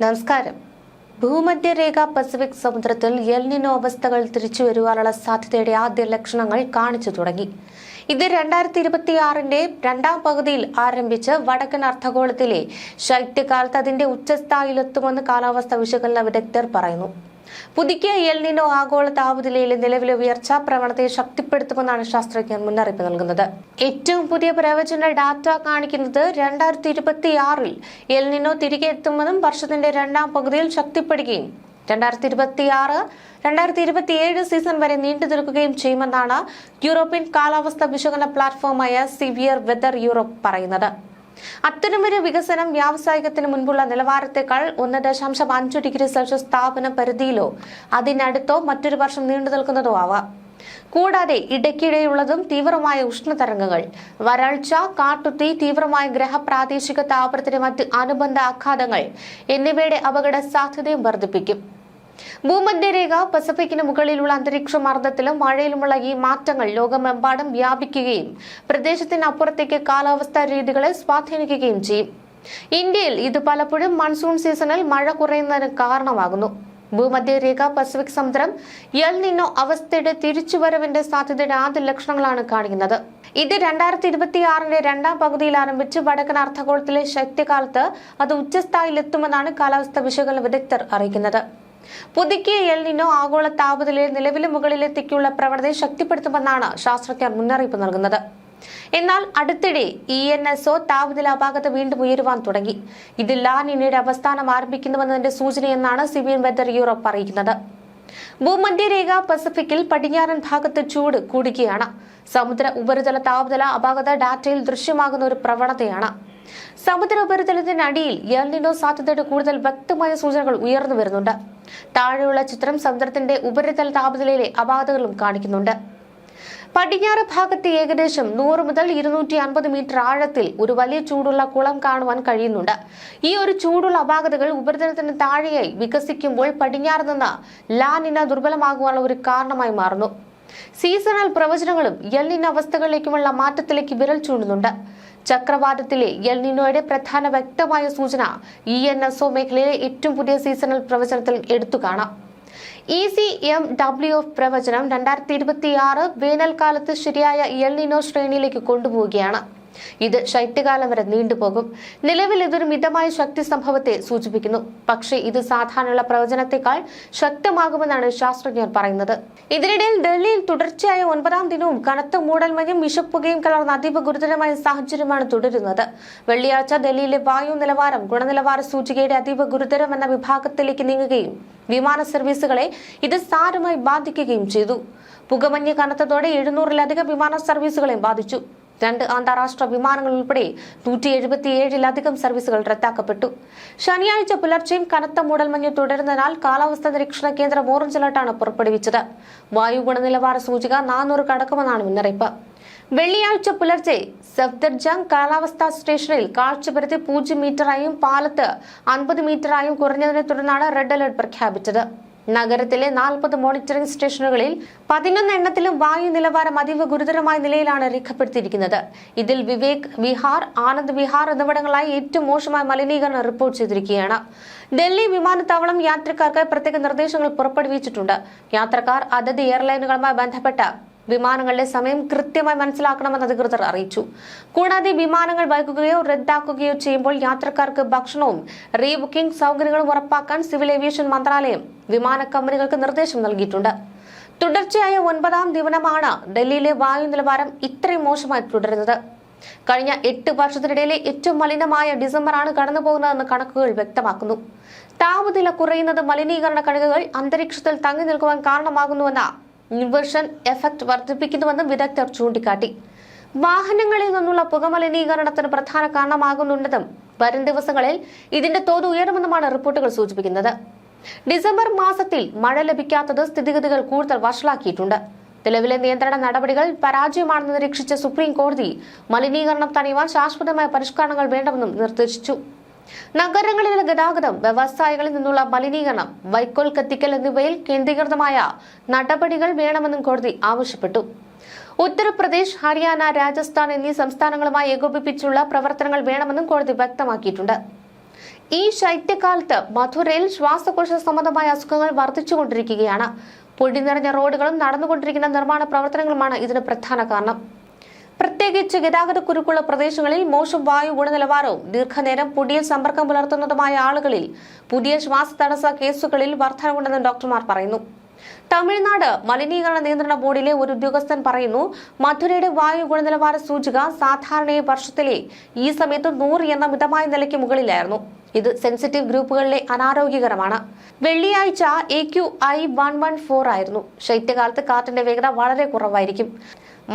നമസ്കാരം. ഭൂമധ്യരേഖ പസഫിക് സമുദ്രത്തിൽ El Nino അവസ്ഥകൾ തിരിച്ചുവരുവാനുള്ള സാധ്യതയുടെ ആദ്യ ലക്ഷണങ്ങൾ കാണിച്ചു തുടങ്ങി. ഇത് 2026 രണ്ടാം പകുതിയിൽ ആരംഭിച്ച് വടക്കൻ അർദ്ധഗോളത്തിലെ ശൈത്യകാലത്ത് അതിന്റെ ഉച്ചസ്ഥായിലെത്തുമെന്ന് കാലാവസ്ഥാ വിശകലന വിദഗ്ധർ പറയുന്നു. പുതുക്കിയ എൽ നിനോ ആഗോള താപനിലയിലെ നിലവിലെ ഉയർച്ചാ പ്രവണതയെ ശക്തിപ്പെടുത്തുമെന്നാണ് ശാസ്ത്രജ്ഞർ മുന്നറിയിപ്പ് നൽകുന്നത്. ഏറ്റവും പുതിയ പ്രവചന ഡാറ്റ കാണിക്കുന്നത് 2026 എൽ നിനോ തിരികെ എത്തുമെന്നും വർഷത്തിന്റെ രണ്ടാം പകുതിയിൽ ശക്തിപ്പെടുകയും 2026-2027 സീസൺ വരെ നീണ്ടു നിൽക്കുകയും ചെയ്യുമെന്നാണ് യൂറോപ്യൻ കാലാവസ്ഥാ വിശകലന പ്ലാറ്റ്ഫോമായ സിവിയർ വെതർ യൂറോപ്പ് പറയുന്നത്. അത്തരമൊരു വികസനം വ്യാവസായികത്തിന് മുൻപുള്ള നിലവാരത്തെക്കാൾ 1.5 ഡിഗ്രി സെൽഷ്യസ് താപന പരിധിയിലോ അതിനടുത്തോ മറ്റൊരു വർഷം നീണ്ടു നിൽക്കുന്നതോ ആവാം. കൂടാതെ ഇടയ്ക്കിടെയുള്ളതും തീവ്രമായ ഉഷ്ണതരംഗങ്ങൾ, വരൾച്ച, കാട്ടുതീ, തീവ്രമായ ഗ്രഹപ്രാദേശിക താപനത്തിന് മറ്റ് അനുബന്ധ ആഘാതങ്ങൾ എന്നിവയുടെ അപകട സാധ്യതയും വർദ്ധിപ്പിക്കും. ഭൂമധ്യരേഖ പസഫിക്കിന് മുകളിലുള്ള അന്തരീക്ഷ മർദ്ദത്തിലും മഴയിലുമുള്ള ഈ മാറ്റങ്ങൾ ലോകമെമ്പാടും വ്യാപിക്കുകയും പ്രദേശത്തിനപ്പുറത്തേക്ക് കാലാവസ്ഥാ രീതികളെ സ്വാധീനിക്കുകയും ചെയ്യും. ഇന്ത്യയിൽ ഇത് പലപ്പോഴും മൺസൂൺ സീസണിൽ മഴ കുറയുന്നതിന് കാരണമാകുന്നു. ഭൂമധ്യരേഖ പസഫിക് സമുദ്രം എൽ നിനോ അവസ്ഥയുടെ തിരിച്ചുവരവിന്റെ സാധ്യതയുടെ ആദ്യ ലക്ഷണങ്ങളാണ് കാണിക്കുന്നത്. ഇത് 2026 രണ്ടാം പകുതിയിൽ ആരംഭിച്ച് വടക്കൻ അർദ്ധഗോളത്തിലെ ശൈത്യകാലത്ത് അത് ഉച്ചസ്ഥായിലെത്തുമെന്നാണ് കാലാവസ്ഥാ വിശകലന വിദഗ്ധർ അറിയിക്കുന്നത്. പുതുക്കിയ എൽ നിനോ ആഗോള താപനിലയെ നിലവിലെ മുകളിലെത്തിക്കുള്ള പ്രവണതയെ ശക്തിപ്പെടുത്തുമെന്നാണ് ശാസ്ത്രജ്ഞർ മുന്നറിയിപ്പ് നൽകുന്നത്. എന്നാൽ അടുത്തിടെ ENSO താപനില അപാകത വീണ്ടും ഉയരുവാൻ തുടങ്ങി. ഇത് ലാ നിനയുടെ അവസ്ഥാനം ആരംഭിക്കുന്നുവെന്നതിന്റെ സൂചനയെന്നാണ് സിവിയർ വെതർ യൂറോപ്പ് അറിയിക്കുന്നത്. ഭൂമധ്യരേഖ പസഫിക്കിൽ പടിഞ്ഞാറൻ ഭാഗത്ത് ചൂട് കൂടുകയാണ്. സമുദ്ര ഉപരിതല താപനില അപാകത ഡാറ്റയിൽ ദൃശ്യമാകുന്ന ഒരു പ്രവണതയാണ്. സമുദ്ര ഉപരിതലത്തിനടിയിൽ എൽ നിനോ സാധ്യതയുടെ കൂടുതൽ വ്യക്തമായ സൂചനകൾ ഉയർന്നു വരുന്നുണ്ട്. താഴെയുള്ള ചിത്രം സമുദ്രത്തിന്റെ ഉപരിതല താപനിലയിലെ അപാകതകളും കാണിക്കുന്നുണ്ട്. പടിഞ്ഞാറ് ഭാഗത്ത് ഏകദേശം 100 മുതൽ 250 മീറ്റർ ആഴത്തിൽ ഒരു വലിയ ചൂടുള്ള കുളം കാണുവാൻ കഴിയുന്നുണ്ട്. ഈ ഒരു ചൂടുള്ള അപാകതകൾ ഉപരിതലത്തിന് താഴെയായി വികസിക്കുമ്പോൾ പടിഞ്ഞാറ് നിന്ന് ലാ നിന ദുർബലമാകുവാനുള്ള ഒരു കാരണമായി മാറുന്നു. സീസണൽ പ്രവചനങ്ങളും എൽ നിനോ അവസ്ഥകളിലേക്കുമുള്ള മാറ്റത്തിലേക്ക് വിരൽ ചൂണ്ടുന്നുണ്ട്. ചക്രവാതത്തിലെ എൽ നിനോയുടെ പ്രധാന വ്യക്തമായ സൂചന ENSO മേഖലയിലെ ഏറ്റവും പുതിയ സീസണൽ പ്രവചനത്തിൽ എടുത്തു കാണാം. ECMWF പ്രവചനം 2026 വേനൽക്കാലത്ത് ശരിയായ എൽ നിനോ ശ്രേണിയിലേക്ക് കൊണ്ടുപോവുകയാണ്. ഇത് ശൈത്യകാലം വരെ നീണ്ടുപോകും. നിലവിൽ ഇതൊരു മിതമായ ശക്തി സംഭവത്തെ സൂചിപ്പിക്കുന്നു. പക്ഷേ ഇത് സാധാരണയുള്ള പ്രവചനത്തെക്കാൾ ശക്തമാകുമെന്നാണ് ശാസ്ത്രജ്ഞർ പറയുന്നത്. ഇതിനിടയിൽ ഡൽഹിയിൽ തുടർച്ചയായ 9ാം ദിനവും കനത്ത മൂടൽമഞ്ഞും വിഷപ്പുകയും കലർന്ന അതീവ ഗുരുതരമായ സാഹചര്യമാണ് തുടരുന്നത്. വെള്ളിയാഴ്ച ഡൽഹിയിലെ വായു നിലവാരം ഗുണനിലവാര സൂചികയുടെ അതീവ ഗുരുതരം എന്ന വിഭാഗത്തിലേക്ക് നീങ്ങുകയും വിമാന സർവീസുകളെ ഇത് സാരമായി ബാധിക്കുകയും ചെയ്തു. പുകമഞ്ഞ് കനത്തതോടെ 700-ലധികം വിമാന സർവീസുകളെയും ബാധിച്ചു. 2 അന്താരാഷ്ട്ര വിമാനങ്ങൾ ഉൾപ്പെടെ 177-ലധികം സർവീസുകൾ റദ്ദാക്കപ്പെട്ടു. ശനിയാഴ്ച പുലർച്ചെയും കനത്ത മൂടൽമഞ്ഞ് തുടരുന്നതിനാൽ കാലാവസ്ഥാ നിരീക്ഷണ കേന്ദ്രം ഓറഞ്ച് അലർട്ടാണ് പുറപ്പെടുവിച്ചത്. വായു ഗുണനിലവാര സൂചിക 400 കടക്കുമെന്നാണ് മുന്നറിയിപ്പ്. വെള്ളിയാഴ്ച പുലർച്ചെ സഫ്ദർജംഗ് കാലാവസ്ഥാ സ്റ്റേഷനിൽ കാഴ്ചപരിധി 0 മീറ്ററായും പാലത്ത് 50 മീറ്ററായും കുറഞ്ഞതിനെ തുടർന്നാണ് റെഡ് അലർട്ട് പ്രഖ്യാപിച്ചത്. നഗരത്തിലെ 40 മോണിറ്ററിംഗ് സ്റ്റേഷനുകളിൽ 11 എണ്ണത്തിലും വായു നിലവാരം അതീവ ഗുരുതരമായ നിലയിലാണ് രേഖപ്പെടുത്തിയിരിക്കുന്നത്. ഇതിൽ വിവേക് വിഹാർ, ആനന്ദ് വിഹാർ എന്നിവിടങ്ങളായി ഏറ്റവും മോശമായ മലിനീകരണം റിപ്പോർട്ട് ചെയ്തിരിക്കുകയാണ്. ഡൽഹി വിമാനത്താവളം യാത്രക്കാർക്ക് പ്രത്യേക നിർദ്ദേശങ്ങൾ പുറപ്പെടുവിച്ചിട്ടുണ്ട്. യാത്രക്കാർ അതത് എയർലൈനുകളുമായി ബന്ധപ്പെട്ട വിമാനങ്ങളുടെ സമയം കൃത്യമായി മനസ്സിലാക്കണമെന്ന് അധികൃതർ അറിയിച്ചു. കൂടാതെ വിമാനങ്ങൾ വൈകുകയോ റദ്ദാക്കുകയോ ചെയ്യുമ്പോൾ യാത്രക്കാർക്ക് ഭക്ഷണവും റീബുക്കിംഗ് സൗകര്യങ്ങളും ഉറപ്പാക്കാൻ സിവിൽ ഏവിയേഷൻ മന്ത്രാലയം വിമാന കമ്പനികൾക്ക് നിർദ്ദേശം നൽകിയിട്ടുണ്ട്. തുടർച്ചയായ 9ാം ദിനമാണ് ഡൽഹിയിലെ വായു നിലവാരം ഇത്രയും മോശമായി തുടരുന്നത്. കഴിഞ്ഞ 8 വർഷത്തിനിടയിലെ ഏറ്റവും മലിനമായ ഡിസംബറാണ് കടന്നുപോകുന്നതെന്ന് കണക്കുകൾ വ്യക്തമാക്കുന്നു. താപനില കുറയുന്നത് മലിനീകരണ കണികകൾ അന്തരീക്ഷത്തിൽ തങ്ങി നിൽക്കുവാൻ കാരണമാകുന്നുവെന്ന ഇൻവേർഷൻ എഫക്ട് വർദ്ധിപ്പിക്കുന്നുവെന്നും വിദഗ്ധർ ചൂണ്ടിക്കാട്ടി. വാഹനങ്ങളിൽ നിന്നുള്ള പുകമലിനീകരണത്തിന് പ്രധാന കാരണമാകുന്നുണ്ടെന്നും വരും ദിവസങ്ങളിൽ ഇതിന്റെ തോത് ഉയരുമെന്നുമാണ് റിപ്പോർട്ടുകൾ സൂചിപ്പിക്കുന്നത്. ഡിസംബർ മാസത്തിൽ മഴ ലഭിക്കാത്തത് സ്ഥിതിഗതികൾ കൂടുതൽ വഷളാക്കിയിട്ടുണ്ട്. നിലവിലെ നിയന്ത്രണ നടപടികൾ പരാജയമാണെന്ന് നിരീക്ഷിച്ച സുപ്രീം കോടതി മലിനീകരണം തടയുവാൻ ശാശ്വതമായ പരിഷ്കരണങ്ങൾ വേണമെന്നും നിർദ്ദേശിച്ചു. നഗരങ്ങളിലെ ഗതാഗതം, വ്യവസായങ്ങളിൽ നിന്നുള്ള മലിനീകരണം, വൈക്കോൽ കത്തിക്കൽ എന്നിവയിൽ കേന്ദ്രീകൃതമായ നടപടികൾ വേണമെന്നും കോടതി ആവശ്യപ്പെട്ടു. ഉത്തർപ്രദേശ്, ഹരിയാന, രാജസ്ഥാൻ എന്നീ സംസ്ഥാനങ്ങളുമായി ഏകോപിപ്പിച്ചുള്ള പ്രവർത്തനങ്ങൾ വേണമെന്നും കോടതി വ്യക്തമാക്കിയിട്ടുണ്ട്. ഈ ശൈത്യകാലത്ത് മധുരയിൽ ശ്വാസകോശ സംബന്ധമായ അസുഖങ്ങൾ വർദ്ധിച്ചുകൊണ്ടിരിക്കുകയാണ്. പൊടി നിറഞ്ഞ റോഡുകളും നടന്നുകൊണ്ടിരിക്കുന്ന നിർമ്മാണ പ്രവർത്തനങ്ങളുമാണ് ഇതിന് പ്രധാന കാരണം. പ്രത്യേകിച്ച് ഗതാഗതക്കുരുക്കുള്ള പ്രദേശങ്ങളിൽ മോശം വായു ഗുണനിലവാരവും ദീർഘനേരം പൊടിയിൽ സമ്പർക്കം പുലർത്തുന്നതുമായ ആളുകളിൽ പുതിയ ശ്വാസതടസ്സ കേസുകളിൽ വർധനവുണ്ടെന്ന് ഡോക്ടർമാർ പറയുന്നു. തമിഴ്നാട് മലിനീകരണ നിയന്ത്രണ ബോർഡിലെ ഒരു ഉദ്യോഗസ്ഥൻ പറയുന്നു, മധുരയുടെ വായു ഗുണനിലവാര സൂചിക സാധാരണയായി വർഷത്തിലെ ഈ സമയത്ത് 100 എന്ന മിതമായ നിലയ്ക്ക് മുകളിലായിരുന്നു. ഇത് സെൻസിറ്റീവ് ഗ്രൂപ്പുകളിലെ അനാരോഗ്യകരമാണ്. വെള്ളിയാഴ്ച AQI 114 ആയിരുന്നു. ശൈത്യകാലത്ത് കാറ്റിന്റെ വേഗത വളരെ കുറവായിരിക്കും.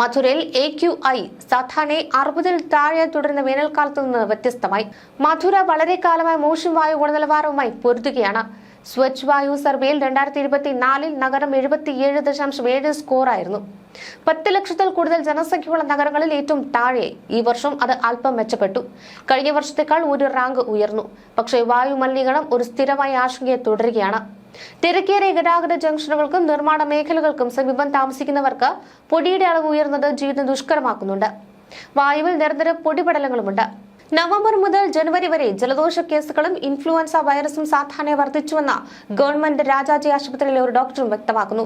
മധുരയിൽ AQI സാധാരണ 60-ൽ താഴെ തുടരുന്ന വേനൽക്കാലത്ത് നിന്ന് വ്യത്യസ്തമായി മധുര വളരെ കാലമായി മോശം വായു ഗുണനിലവാരവുമായി പൊരുതുകയാണ്. സ്വച്ഛ് വായു സർവേയിൽ 2024-ൽ നഗരം 77.7 സ്കോർ ആയിരുന്നു. 10 ലക്ഷത്തിൽ കൂടുതൽ ജനസംഖ്യയുള്ള നഗരങ്ങളിൽ ഏറ്റവും താഴെ. ഈ വർഷം അത് അല്പം മെച്ചപ്പെട്ടു. കഴിഞ്ഞ വർഷത്തേക്കാൾ ഒരു റാങ്ക് ഉയർന്നു. പക്ഷേ വായു മലിനീകരണം ഒരു സ്ഥിരമായ ആശങ്കയെ തുടരുകയാണ്. തിരക്കേറിയ ഗതാഗത ജംഗ്ഷനുകൾക്കും നിർമ്മാണ മേഖലകൾക്കും സമീപം താമസിക്കുന്നവർക്ക് പൊടിയുടെ അളവ് ഉയർന്നത് ജീവിതം ദുഷ്കരമാക്കുന്നുണ്ട്. വായുവിൽ നിരന്തരം പൊടിപടലങ്ങളുമുണ്ട്. നവംബർ മുതൽ ജനുവരി വരെ ജലദോഷ കേസുകളും ഇൻഫ്ലുവൻസ വൈറസും സാധാരണ വർദ്ധിച്ചുവെന്ന് ഗവൺമെന്റ് രാജാജി ആശുപത്രിയിലെ ഒരു ഡോക്ടറും വ്യക്തമാക്കുന്നു.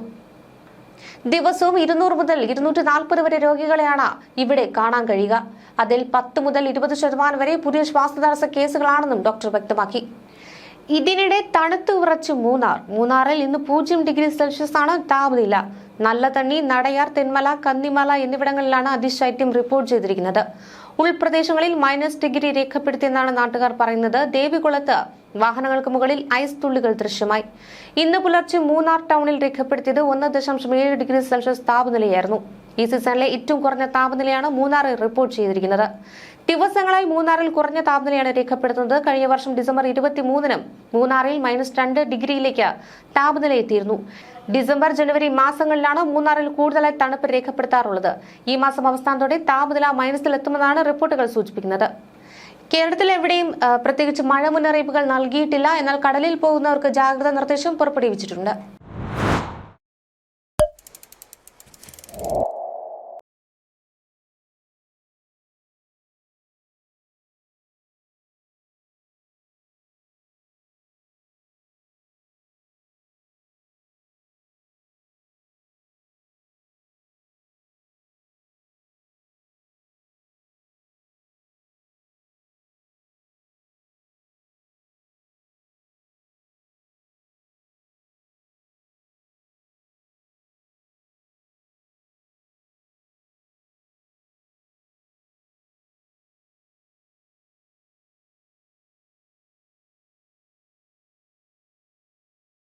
ദിവസവും 200 മുതൽ 240 വരെ രോഗികളെയാണ് ഇവിടെ കാണാൻ കഴിയുക. അതിൽ 10 മുതൽ 20% വരെ പുതിയ ശ്വാസതടസ്സ കേസുകളാണെന്നും ഡോക്ടർ വ്യക്തമാക്കി. ഇതിനിടെ തണുത്തു വിറച്ച് മൂന്നാറിൽ ഇന്ന് 0 ഡിഗ്രി സെൽഷ്യസ് ആണ് താപനില. നല്ലതണ്ണി, നടയാർ, തെന്മല, കന്നിമല എന്നിവിടങ്ങളിലാണ് അതിശൈത്യം റിപ്പോർട്ട് ചെയ്തിരിക്കുന്നത്. ഉൾപ്രദേശങ്ങളിൽ -ഡിഗ്രി രേഖപ്പെടുത്തിയെന്നാണ് നാട്ടുകാർ പറയുന്നത്. ദേവികുളത്ത് വാഹനങ്ങൾക്ക് മുകളിൽ ഐസ് തുള്ളികൾ ദൃശ്യമായി. ഇന്ന് പുലർച്ചെ മൂന്നാർ ടൗണിൽ രേഖപ്പെടുത്തിയത് 1.7 ഡിഗ്രി സെൽഷ്യസ് താപനിലയായിരുന്നു. ഈ സീസണിലെ ഏറ്റവും കുറഞ്ഞ താപനിലയാണ് മൂന്നാറിൽ റിപ്പോർട്ട് ചെയ്തിരിക്കുന്നത്. ദിവസങ്ങളായി മൂന്നാറിൽ കുറഞ്ഞ താപനിലയാണ് രേഖപ്പെടുത്തുന്നത്. കഴിഞ്ഞ വർഷം ഡിസംബർ 23-നും മൂന്നാറിൽ -2 ഡിഗ്രിയിലേക്ക് താപനില എത്തിയിരുന്നു. ഡിസംബർ, ജനുവരി മാസങ്ങളിലാണ് മൂന്നാറിൽ കൂടുതലായി തണുപ്പ് രേഖപ്പെടുത്താറുള്ളത്. ഈ മാസം അവസാനത്തോടെ താപനില -ൽ എത്തുമെന്നാണ് റിപ്പോർട്ടുകൾ സൂചിപ്പിക്കുന്നത്. കേരളത്തിൽ എവിടെയും പ്രത്യേകിച്ച് മഴ മുന്നറിയിപ്പുകൾ നൽകിയിട്ടില്ല. എന്നാൽ കടലിൽ പോകുന്നവർക്ക് ജാഗ്രതാ നിർദ്ദേശം പുറപ്പെടുവിച്ചിട്ടുണ്ട്.